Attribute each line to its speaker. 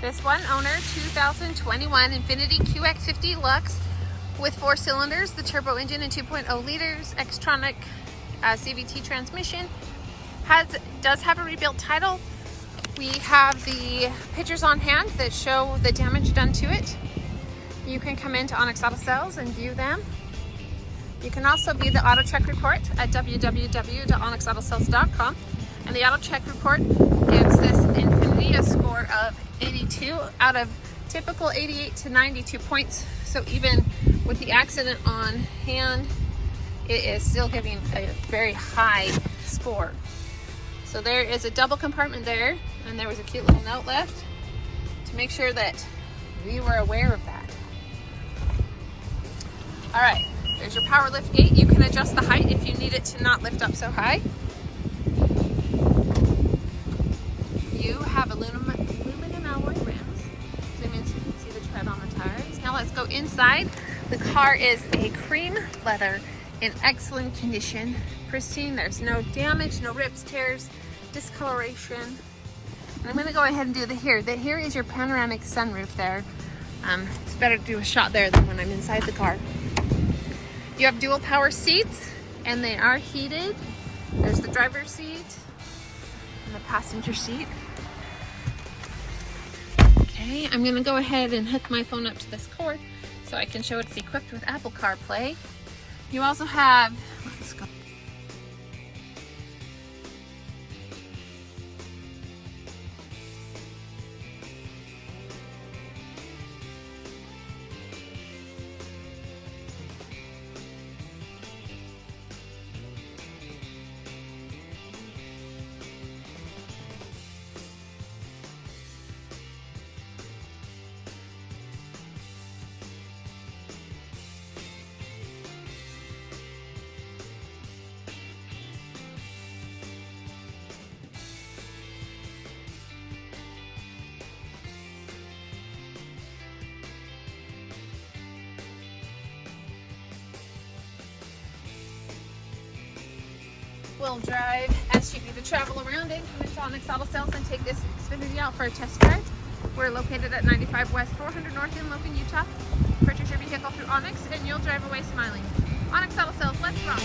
Speaker 1: This one owner 2021 Infiniti QX50 Luxe with 4 cylinders, the turbo engine and 2.0 liters, Xtronic CVT transmission. Does have a rebuilt title. We have the pictures on hand that show the damage done to it. You can come into Onyx Auto Sales and view them. You can also view the AutoCheck report at www.onyxautosales.com. And the AutoCheck report gives this Infiniti a score of 82 out of typical 88 to 92 points. So even with the accident on hand, it is still giving a very high score. So there is a double compartment there, and there was a cute little note left to make sure that we were aware of that. All right, there's your power lift gate. You can adjust the height if you need it to not lift up so high. You have aluminum alloy rims. Zoom in so you can see the tread on the tires. Now let's go inside. The car is a cream leather in excellent condition, pristine. There's no damage, no rips, tears, discoloration. And I'm going to go ahead and do here is your panoramic sunroof there. It's better to do a shot there than when I'm inside the car. You have dual power seats, and they are heated. There's the driver's seat and the passenger seat. Okay, I'm going to go ahead and hook my phone up to this cord so I can show it's equipped with Apple CarPlay. You also have, let's go. We'll drive SUV to travel around in, come into Onyx Auto Sales and take this Infiniti out for a test drive. We're located at 95 West 400 North in Logan, Utah. Purchase your vehicle through Onyx and you'll drive away smiling. Onyx Auto Sales, let's rock!